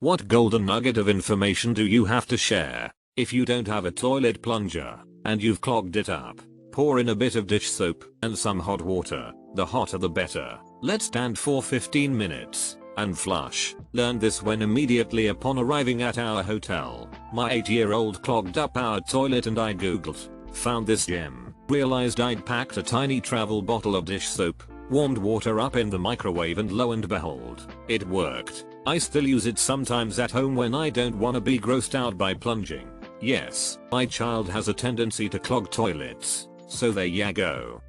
What golden nugget of information do you have to share? If you don't have a toilet plunger, and you've clogged it up, pour in a bit of dish soap and some hot water. The hotter the better. Let stand for 15 minutes and flush. Learned this when immediately upon arriving at our hotel. My 8-year-old clogged up our toilet and I googled. Found this gem. Realized I'd packed a tiny travel bottle of dish soap. Warmed water up in the microwave and lo and behold, it worked. I still use it sometimes at home when I don't wanna be grossed out by plunging. Yes, my child has a tendency to clog toilets. So there ya go.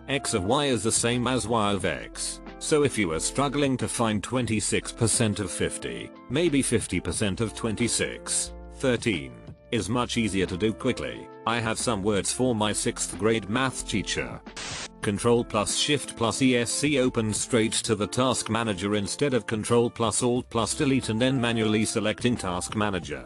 X of Y is the same as Y of X. So if you are struggling to find 26% of 50, maybe 50% of 26, 13 is much easier to do quickly. I have some words for my 6th grade math teacher. Control plus Shift plus ESC opens straight to the task manager instead of Control plus Alt plus Delete and then manually selecting task manager.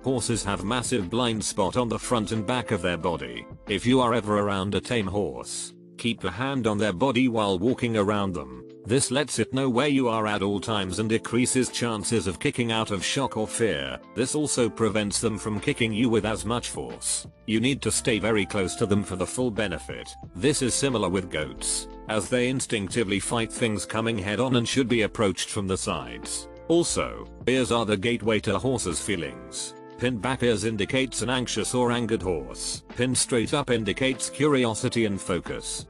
Horses have massive blind spot on the front and back of their body. If you are ever around a tame horse, keep a hand on their body while walking around them. This lets it know where you are at all times and decreases chances of kicking out of shock or fear. This also prevents them from kicking you with as much force. You need to stay very close to them for the full benefit. This is similar with goats, as they instinctively fight things coming head on and should be approached from the sides. Also, ears are the gateway to horses' feelings. Pinned back ears indicates an anxious or angered horse. Pinned straight up indicates curiosity and focus.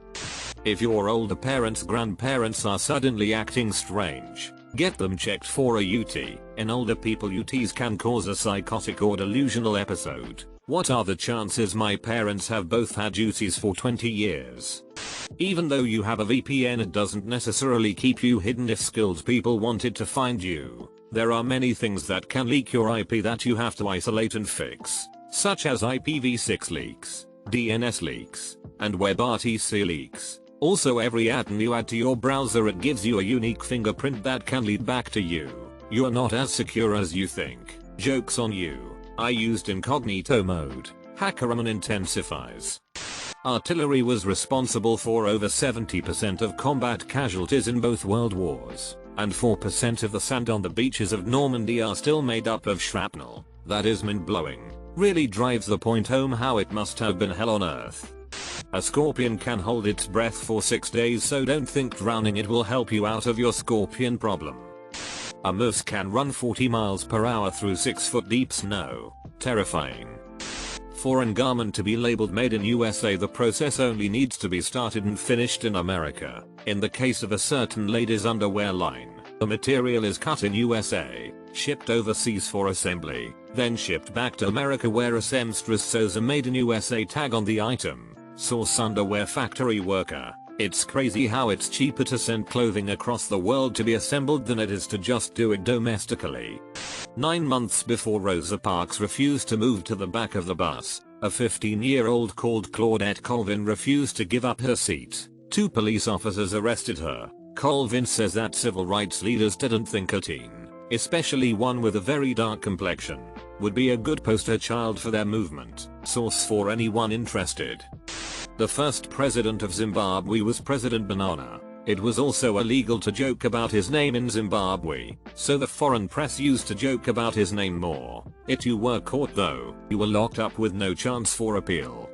If your older parents' grandparents are suddenly acting strange, get them checked for a UT. In older people, UTs can cause a psychotic or delusional episode. What are the chances my parents have both had UTs for 20 years? Even though you have a VPN, it doesn't necessarily keep you hidden if skilled people wanted to find you. There are many things that can leak your IP that you have to isolate and fix, such as IPv6 leaks, DNS leaks, and WebRTC leaks. Also, every add-on you add to your browser, it gives you a unique fingerprint that can lead back to you. You're not as secure as you think. Joke's on you. I used incognito mode. Hackerman intensifies. Artillery was responsible for over 70% of combat casualties in both world wars, and 4% of the sand on the beaches of Normandy are still made up of shrapnel. That is mind-blowing. Really drives the point home how it must have been hell on earth. A scorpion can hold its breath for 6 days, so don't think drowning it will help you out of your scorpion problem. A moose can run 40 miles per hour through 6-foot deep snow. Terrifying. Foreign garment to be labeled made in USA, the process only needs to be started and finished in America. In the case of a certain ladies' underwear line, the material is cut in USA, shipped overseas for assembly, then shipped back to America where a seamstress sews a made in USA tag on the item. Source: underwear factory worker. It's crazy how it's cheaper to send clothing across the world to be assembled than it is to just do it domestically. 9 months before Rosa Parks refused to move to the back of the bus, a 15-year-old called Claudette Colvin refused to give up her seat. 2 police officers arrested her. Colvin says that civil rights leaders didn't think a teen, especially one with a very dark complexion, would be a good poster child for their movement. Source: for anyone interested. The first president of Zimbabwe was President Banana. It was also illegal to joke about his name in Zimbabwe, so the foreign press used to joke about his name more. If you were caught though, you were locked up with no chance for appeal.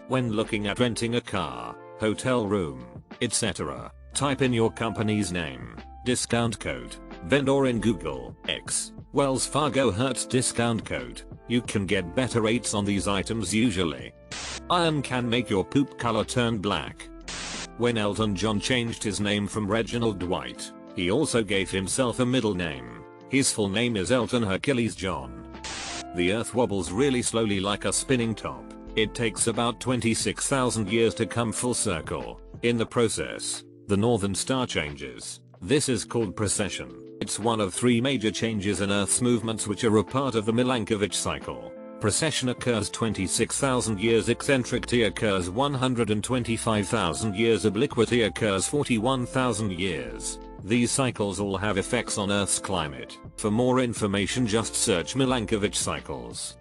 When looking at renting a car, hotel room, etc., type in your company's name, discount code, vendor in Google, X, Wells Fargo Hertz discount code. You can get better rates on these items usually. Iron can make your poop color turn black. When Elton John changed his name from Reginald Dwight, he also gave himself a middle name. His full name is Elton Hercules John. The earth wobbles really slowly like a spinning top. It takes about 26,000 years to come full circle. In the process, the northern star changes. This is called precession. It's one of 3 major changes in Earth's movements which are a part of the Milankovitch cycle. Precession occurs 26,000 years, eccentricity occurs 125,000 years, obliquity occurs 41,000 years. These cycles all have effects on Earth's climate. For more information, just search Milankovitch cycles.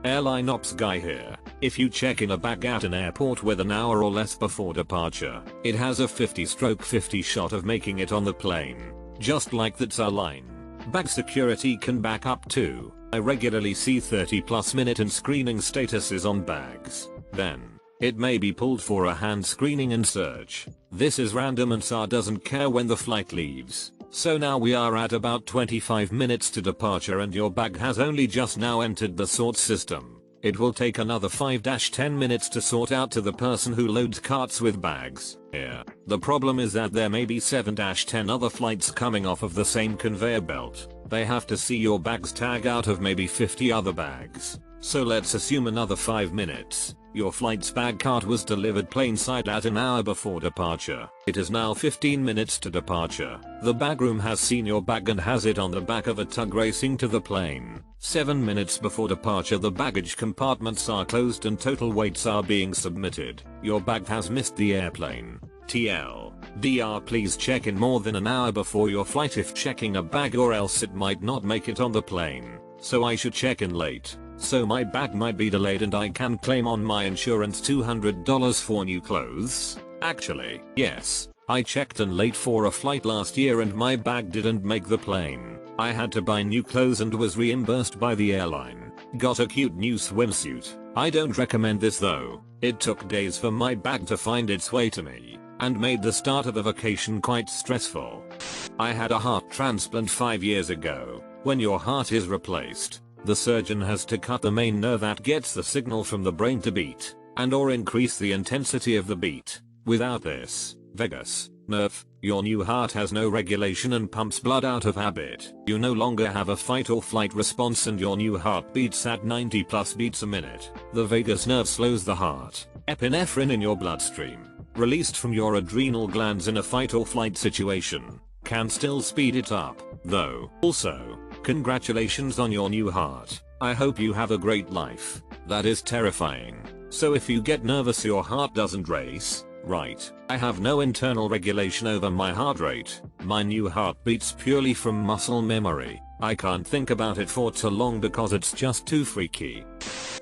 Airline ops guy here. If you check in a bag at an airport with an hour or less before departure, it has a 50/50 shot of making it on the plane. Just like that's our line. Bag security can back up too. I regularly see 30+ minute and screening statuses on bags. Then, it may be pulled for a hand screening and search. This is random and SAR doesn't care when the flight leaves. So now we are at about 25 minutes to departure and your bag has only just now entered the sort system. It will take another 5-10 minutes to sort out to the person who loads carts with bags. Here, the problem is that there may be 7-10 other flights coming off of the same conveyor belt. They have to see your bag's tag out of maybe 50 other bags. So let's assume another 5 minutes. Your flight's bag cart was delivered plainside at an hour before departure. It is now 15 minutes to departure. The bagroom has seen your bag and has it on the back of a tug racing to the plane. 7 minutes before departure the baggage compartments are closed and total weights are being submitted. Your bag has missed the airplane. TLDR, please check in more than an hour before your flight if checking a bag, or else it might not make it on the plane. So I should check in late. So my bag might be delayed and I can claim on my insurance $200 for new clothes. Actually, yes. I checked in late for a flight last year and my bag didn't make the plane. I had to buy new clothes and was reimbursed by the airline. Got a cute new swimsuit. I don't recommend this though. It took days for my bag to find its way to me, and made the start of the vacation quite stressful. I had a heart transplant 5 years ago. When your heart is replaced, the surgeon has to cut the main nerve that gets the signal from the brain to beat, and or increase the intensity of the beat. Without this, vagus nerve, your new heart has no regulation and pumps blood out of habit. You no longer have a fight or flight response and your new heart beats at 90+ beats a minute. The vagus nerve slows the heart. Epinephrine in your bloodstream, released from your adrenal glands in a fight or flight situation, can still speed it up, though. Also, congratulations on your new heart. I hope you have a great life. That is terrifying. So if you get nervous your heart doesn't race, right? I have no internal regulation over my heart rate. My new heart beats purely from muscle memory. I can't think about it for too long because it's just too freaky.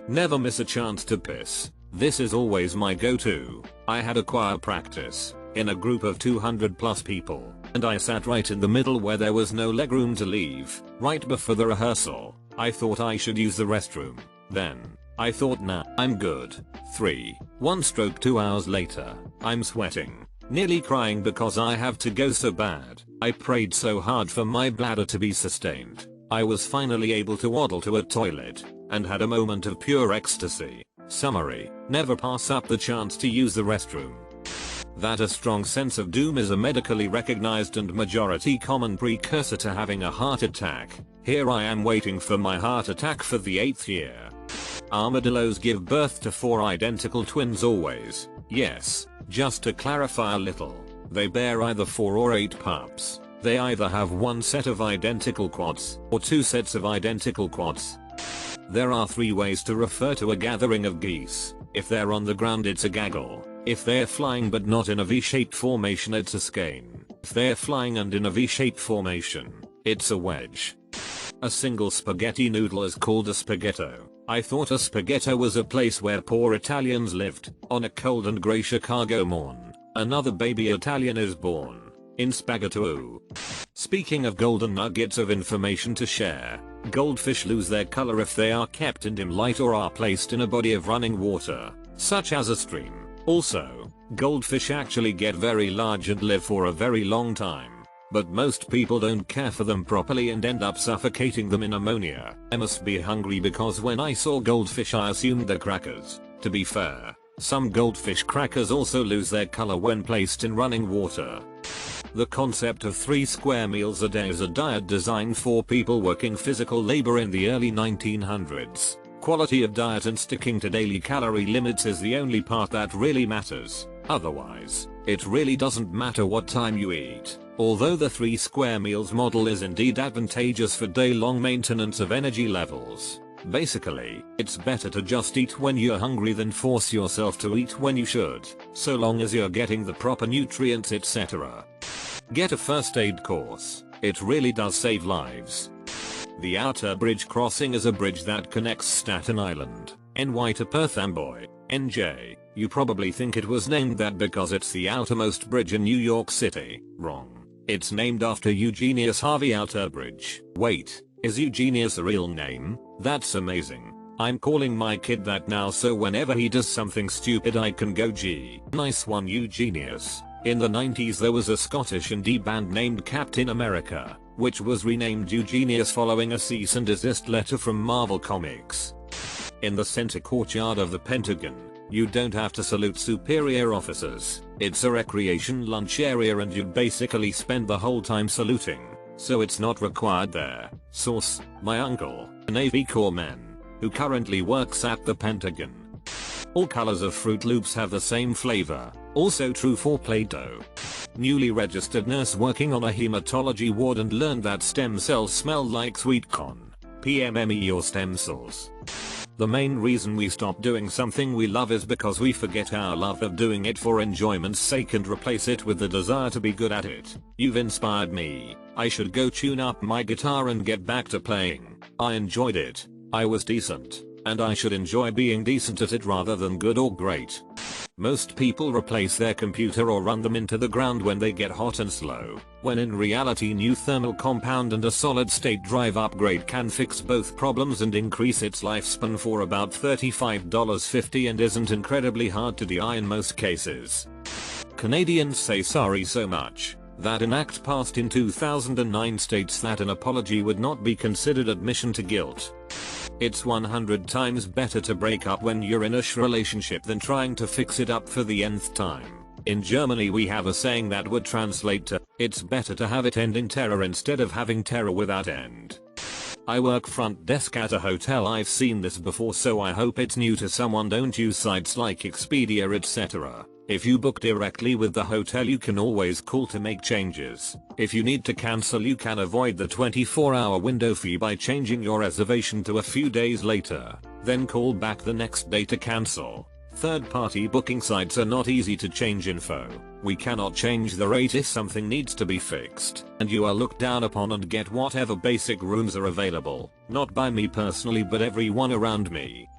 Never miss a chance to piss. This is always my go-to. I had a choir practice in a group of 200+ people, and I sat right in the middle where there was no legroom to leave. Right before the rehearsal, I thought I should use the restroom. Then, I thought nah, I'm good. 1 - 2 hours later, I'm sweating, nearly crying because I have to go so bad. I prayed so hard for my bladder to be sustained. I was finally able to waddle to a toilet, and had a moment of pure ecstasy. Summary: never pass up the chance to use the restroom. That a strong sense of doom is a medically recognized and majority common precursor to having a heart attack. Here I am waiting for my heart attack for the 8th year. Armadillos give birth to 4 identical twins always. Yes, just to clarify a little, they bear either 4 or 8 pups. They either have 1 set of identical quads, or 2 sets of identical quads. There are 3 ways to refer to a gathering of geese. If they're on the ground it's a gaggle. If they're flying but not in a V-shaped formation it's a skein. If they're flying and in a V-shaped formation, it's a wedge. A single spaghetti noodle is called a spaghetto. I thought a spaghetto was a place where poor Italians lived. On a cold and grey Chicago morn, another baby Italian is born. In spaghetto. Speaking of golden nuggets of information to share, goldfish lose their color if they are kept in dim light or are placed in a body of running water, such as a stream. Also, goldfish actually get very large and live for a very long time. But most people don't care for them properly and end up suffocating them in ammonia. I must be hungry because when I saw goldfish I assumed they're crackers. To be fair, some goldfish crackers also lose their color when placed in running water. The concept of 3 square meals a day is a diet designed for people working physical labor in the early 1900s. Quality of diet and sticking to daily calorie limits is the only part that really matters. Otherwise, it really doesn't matter what time you eat. Although the 3 square meals model is indeed advantageous for day-long maintenance of energy levels. Basically, it's better to just eat when you're hungry than force yourself to eat when you should, so long as you're getting the proper nutrients, etc. Get a first aid course. It really does save lives. The Outer Bridge Crossing is a bridge that connects Staten Island, NY to Perth Amboy, NJ. You probably think it was named that because it's the outermost bridge in New York City. Wrong. It's named after Eugenius Harvey Outerbridge. Wait, is Eugenius a real name? That's amazing. I'm calling my kid that now so whenever he does something stupid I can go gee, nice one Eugenius. In the 90s there was a Scottish indie band named Captain America, which was renamed Eugenius following a cease and desist letter from Marvel Comics. In the center courtyard of the Pentagon, you don't have to salute superior officers. It's a recreation lunch area and you'd basically spend the whole time saluting, so it's not required there. Source: my uncle, a Navy Corps man, who currently works at the Pentagon. All colors of Fruit Loops have the same flavor, also true for Play-Doh. Newly registered nurse working on a hematology ward and learned that stem cells smell like sweet corn. PMME or stem cells. The main reason we stop doing something we love is because we forget our love of doing it for enjoyment's sake and replace it with the desire to be good at it. You've inspired me. I should go tune up my guitar and get back to playing. I enjoyed it. I was decent. And I should enjoy being decent at it rather than good or great. Most people replace their computer or run them into the ground when they get hot and slow, when in reality new thermal compound and a solid state drive upgrade can fix both problems and increase its lifespan for about $35.50 and isn't incredibly hard to DI in most cases. Canadians say sorry so much that an act passed in 2009 states that an apology would not be considered admission to guilt. It's 100 times better to break up when you're in a relationship than trying to fix it up for the nth time. In Germany we have a saying that would translate to, it's better to have it end in terror instead of having terror without end. I work front desk at a hotel. I've seen this before so I hope it's new to someone. Don't use sites like Expedia etc. If you book directly with the hotel you can always call to make changes. If you need to cancel you can avoid the 24-hour window fee by changing your reservation to a few days later, then call back the next day to cancel. Third-party booking sites are not easy to change info. We cannot change the rate if something needs to be fixed, and you are looked down upon and get whatever basic rooms are available. Not by me personally but everyone around me.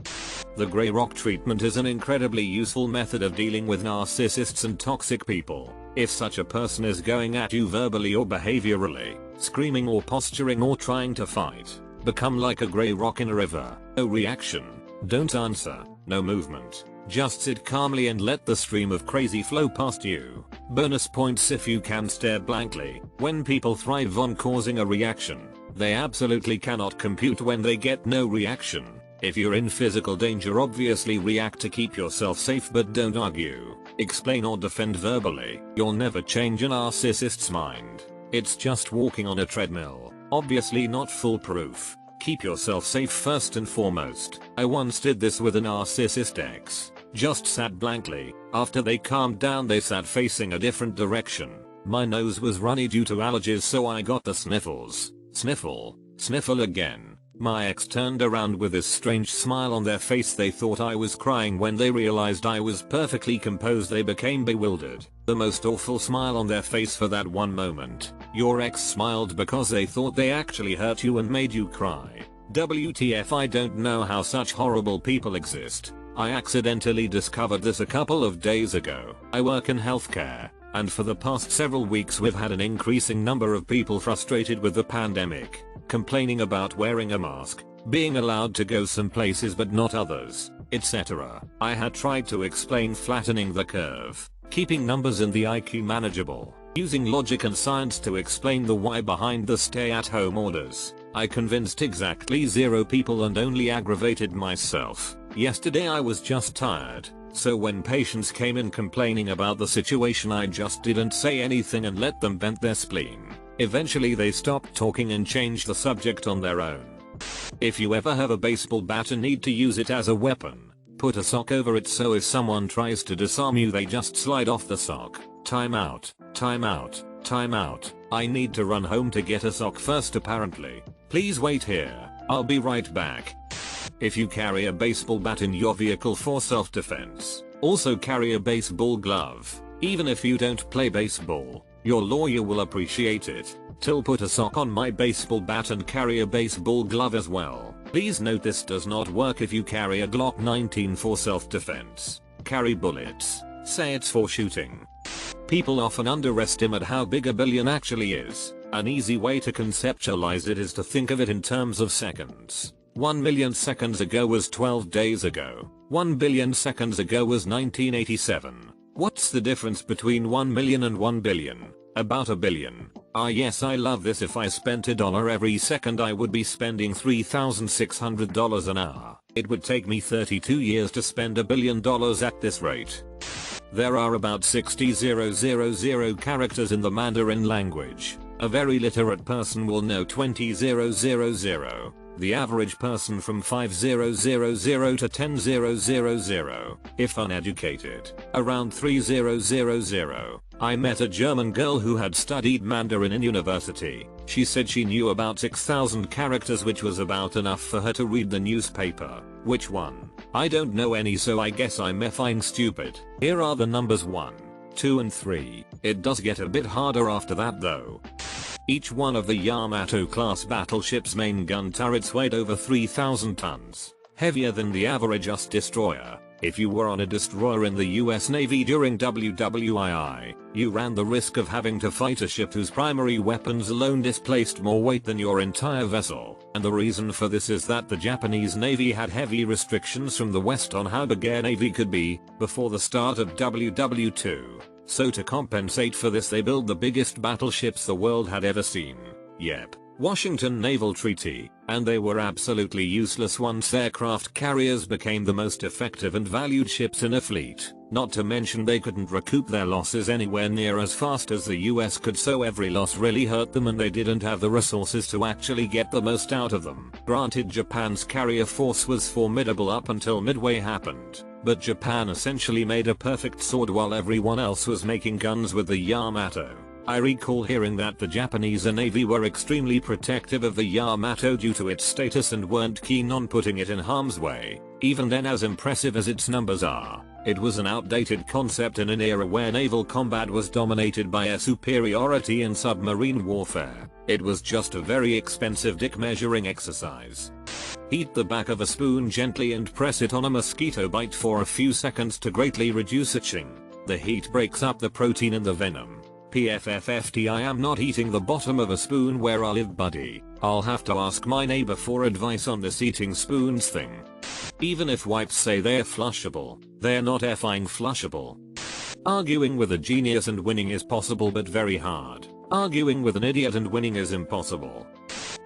The grey rock treatment is an incredibly useful method of dealing with narcissists and toxic people. If such a person is going at you verbally or behaviorally, screaming or posturing or trying to fight, become like a grey rock in a river. No reaction, don't answer, no movement. Just sit calmly and let the stream of crazy flow past you. Bonus points if you can stare blankly. When people thrive on causing a reaction, they absolutely cannot compute when they get no reaction. If you're in physical danger obviously react to keep yourself safe but don't argue, explain or defend verbally. You'll never change a narcissist's mind. It's just walking on a treadmill. Obviously not foolproof. Keep yourself safe first and foremost. I once did this with a narcissist ex. Just sat blankly. After they calmed down they sat facing a different direction. My nose was runny due to allergies so I got the sniffles. Sniffle. Sniffle again. My ex turned around with this strange smile on their face. They thought I was crying. When they realized I was perfectly composed they became bewildered. The most awful smile on their face for that one moment. Your ex smiled because they thought they actually hurt you and made you cry. WTF, I don't know how such horrible people exist. I accidentally discovered this a couple of days ago. I work in healthcare, and for the past several weeks we've had an increasing number of people frustrated with the pandemic, complaining about wearing a mask, being allowed to go some places but not others, etc. I had tried to explain flattening the curve, keeping numbers in the IQ manageable, using logic and science to explain the why behind the stay-at-home orders. I convinced exactly 0 people and only aggravated myself. Yesterday I was just tired, so when patients came in complaining about the situation I just didn't say anything and let them vent their spleen. Eventually they stopped talking and changed the subject on their own. If you ever have a baseball bat and need to use it as a weapon, put a sock over it so if someone tries to disarm you they just slide off the sock. Time out, time out, time out. I need to run home to get a sock first apparently. Please wait here, I'll be right back. If you carry a baseball bat in your vehicle for self-defense, also carry a baseball glove. Even if you don't play baseball, your lawyer will appreciate it. Till put a sock on my baseball bat and carry a baseball glove as well. Please note this does not work if you carry a Glock 19 for self-defense. Carry bullets. Say it's for shooting. People often underestimate how big a billion actually is. An easy way to conceptualize it is to think of it in terms of seconds. 1 million seconds ago was 12 days ago. 1 billion seconds ago was 1987. What's the difference between 1 million and 1 billion? About a billion. Ah yes, I love this. If I spent $1 every second, I would be spending $3,600 an hour. It would take me 32 years to spend $1 billion at this rate. There are about 60,000 characters in the Mandarin language. A very literate person will know 20,000. The average person from 5000 to 10,000. If uneducated, around 3000. I met a German girl who had studied Mandarin in university. She said she knew about 6,000 characters, which was about enough for her to read the newspaper. Which one? I don't know any, so I guess I'm effing stupid. Here are the numbers 1, 2 and 3. It does get a bit harder after that though. Each one of the Yamato class battleship's main gun turrets weighed over 3,000 tons, heavier than the average US destroyer. If you were on a destroyer in the US Navy during WWII, you ran the risk of having to fight a ship whose primary weapons alone displaced more weight than your entire vessel. And the reason for this is that the Japanese Navy had heavy restrictions from the West on how big air navy could be before the start of WW2. So to compensate for this, they built the biggest battleships the world had ever seen. Yep. Washington Naval Treaty, and they were absolutely useless once aircraft carriers became the most effective and valued ships in a fleet. Not to mention they couldn't recoup their losses anywhere near as fast as the US could, so every loss really hurt them and they didn't have the resources to actually get the most out of them. Granted, Japan's carrier force was formidable up until Midway happened, but Japan essentially made a perfect sword while everyone else was making guns with the Yamato. I recall hearing that the Japanese Navy were extremely protective of the Yamato due to its status and weren't keen on putting it in harm's way. Even then, as impressive as its numbers are, it was an outdated concept in an era where naval combat was dominated by air superiority in submarine warfare. It was just a very expensive dick measuring exercise. Heat the back of a spoon gently and press it on a mosquito bite for a few seconds to greatly reduce itching. The heat breaks up the protein in the venom. PFFFT, I am not eating the bottom of a spoon where I live, buddy. I'll have to ask my neighbor for advice on this eating spoons thing. Even if wipes say they're flushable, they're not effing flushable. Arguing with a genius and winning is possible but very hard. Arguing with an idiot and winning is impossible.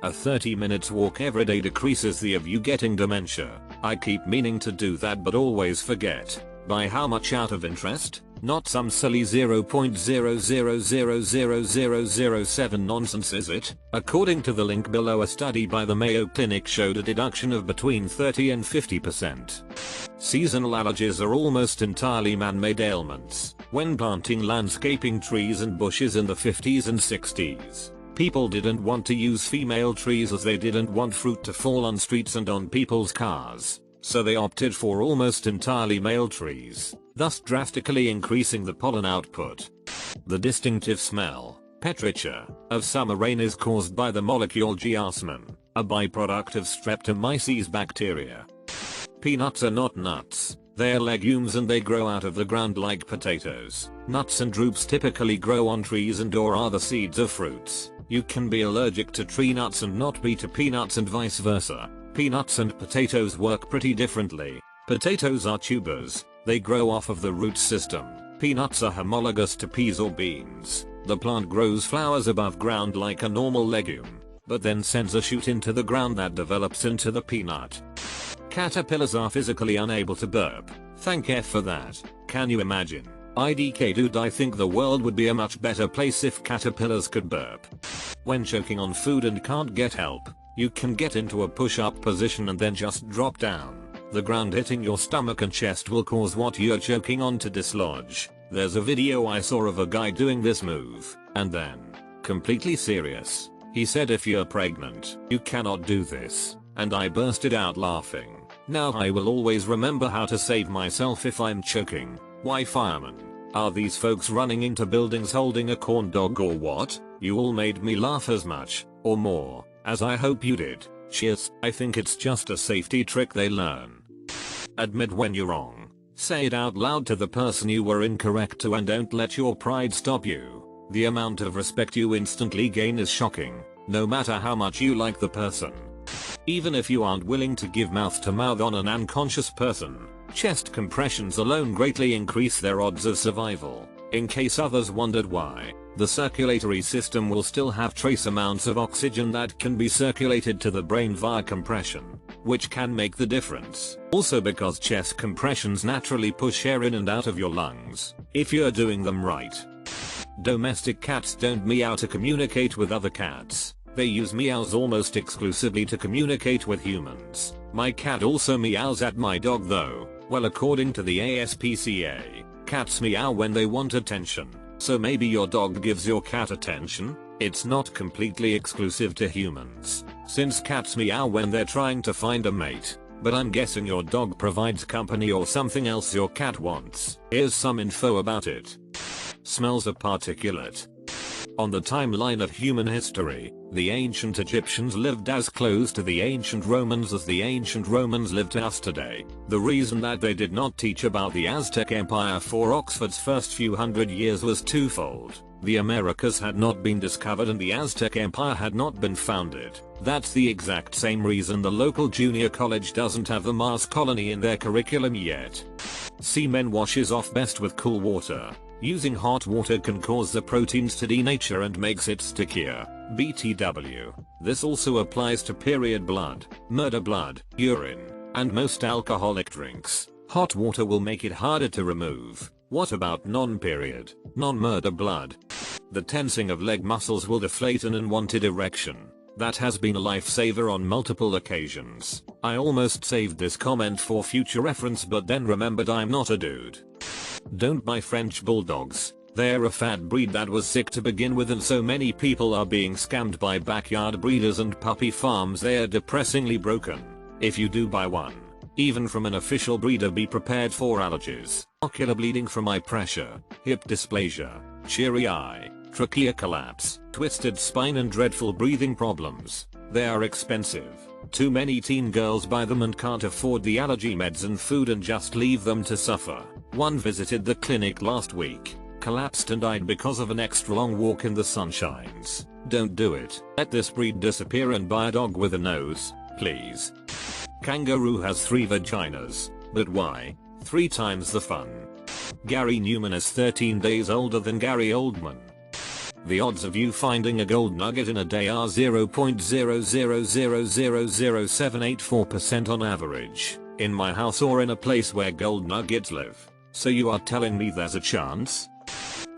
A 30 minutes walk every day decreases the of you getting dementia. I keep meaning to do that but always forget. By how much? Out of interest? Not some silly 0.0000007 nonsense, is it? According to the link below, a study by the Mayo Clinic showed a deduction of between 30 and 50%. Seasonal allergies are almost entirely man-made ailments. When planting landscaping trees and bushes in the 50s and 60s, people didn't want to use female trees as they didn't want fruit to fall on streets and on people's cars. So they opted for almost entirely male trees, thus drastically increasing the pollen output. The distinctive smell, petrichor, of summer rain is caused by the molecule geosmin, a byproduct of Streptomyces bacteria. Peanuts are not nuts. They're legumes and they grow out of the ground like potatoes. Nuts and drupes typically grow on trees and or are the seeds of fruits. You can be allergic to tree nuts and not be to peanuts and vice versa. Peanuts and potatoes work pretty differently. Potatoes are tubers. They grow off of the root system. Peanuts are homologous to peas or beans. The plant grows flowers above ground like a normal legume, but then sends a shoot into the ground that develops into the peanut. Caterpillars are physically unable to burp. Thank F for that. Can you imagine? IDK dude, I think the world would be a much better place if caterpillars could burp. When choking on food and can't get help, you can get into a push-up position and then just drop down. The ground hitting your stomach and chest will cause what you're choking on to dislodge. There's a video I saw of a guy doing this move, and then, completely serious, he said, if you're pregnant, you cannot do this, and I bursted out laughing. Now I will always remember how to save myself if I'm choking. Why, firemen? Are these folks running into buildings holding a corn dog or what? You all made me laugh as much, or more, as I hope you did. Cheers. I think it's just a safety trick they learn. Admit when you're wrong. Say it out loud to the person you were incorrect to and don't let your pride stop you. The amount of respect you instantly gain is shocking, no matter how much you like the person. Even if you aren't willing to give mouth to mouth on an unconscious person, chest compressions alone greatly increase their odds of survival. In case others wondered why, the circulatory system will still have trace amounts of oxygen that can be circulated to the brain via compression, which can make the difference. Also because chest compressions naturally push air in and out of your lungs, if you're doing them right. Domestic cats don't meow to communicate with other cats. They use meows almost exclusively to communicate with humans. My cat also meows at my dog though. Well, according to the ASPCA, cats meow when they want attention. So maybe your dog gives your cat attention? It's not completely exclusive to humans, since cats meow when they're trying to find a mate. But I'm guessing your dog provides company or something else your cat wants. Here's some info about it. Smells of particulate. On the timeline of human history, the ancient Egyptians lived as close to the ancient Romans as the ancient Romans live to us today. The reason that they did not teach about the Aztec Empire for Oxford's first few hundred years was twofold. The Americas had not been discovered and the Aztec Empire had not been founded. That's the exact same reason the local junior college doesn't have the Mars colony in their curriculum yet. Semen washes off best with cool water. Using hot water can cause the proteins to denature and makes it stickier. BTW. This also applies to period blood, murder blood, urine, and most alcoholic drinks. Hot water will make it harder to remove. What about non-period, non-murder blood? The tensing of leg muscles will deflate an unwanted erection. That has been a lifesaver on multiple occasions. I almost saved this comment for future reference but then remembered I'm not a dude. Don't buy French bulldogs. They're a fad breed that was sick to begin with and so many people are being scammed by backyard breeders and puppy farms. They're depressingly broken. If you do buy one, even from an official breeder, be prepared for allergies, ocular bleeding from eye pressure, hip dysplasia, cheery eye, trachea collapse, twisted spine and dreadful breathing problems. They are expensive. Too many teen girls buy them and can't afford the allergy meds and food and just leave them to suffer. One visited the clinic last week, collapsed and died because of an extra long walk in the sunshines. Don't do it. Let this breed disappear and buy a dog with a nose, please. Kangaroo has 3 vaginas. But why? 3 times the fun. Gary Newman is 13 days older than Gary Oldman. The odds of you finding a gold nugget in a day are 0.000000784% on average, in my house or in a place where gold nuggets live. So you are telling me there's a chance?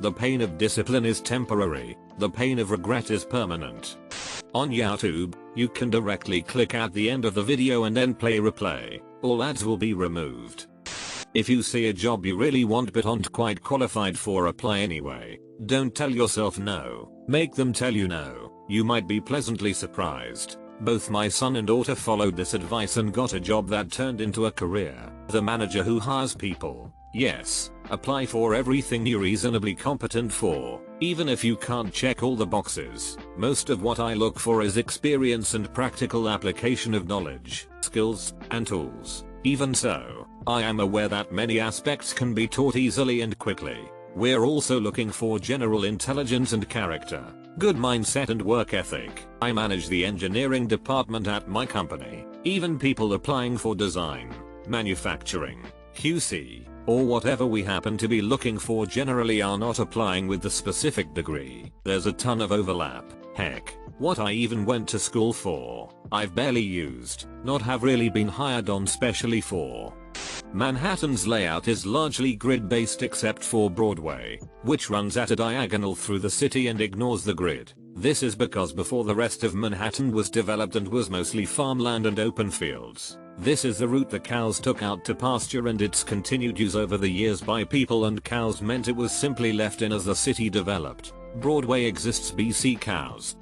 The pain of discipline is temporary, the pain of regret is permanent. On YouTube, you can directly click at the end of the video and then play replay. All ads will be removed. If you see a job you really want but aren't quite qualified for, apply anyway. Don't tell yourself no, make them tell you no. You might be pleasantly surprised. Both my son and daughter followed this advice and got a job that turned into a career. The manager who hires people. Yes, apply for everything you're reasonably competent for, even if you can't check all the boxes. Most of what I look for is experience and practical application of knowledge, skills, and tools. Even so, I am aware that many aspects can be taught easily and quickly. We're also looking for general intelligence and character, good mindset and work ethic. I manage the engineering department at my company. Even people applying for design, manufacturing, QC, or whatever we happen to be looking for generally are not applying with the specific degree. There's a ton of overlap. Heck, what I even went to school for, I've barely used, not have really been hired on specially for. Manhattan's layout is largely grid-based except for Broadway, which runs at a diagonal through the city and ignores the grid. This is because before the rest of Manhattan was developed and was mostly farmland and open fields. This is the route the cows took out to pasture, and its continued use over the years by people and cows meant it was simply left in as the city developed. Broadway exists BC cows.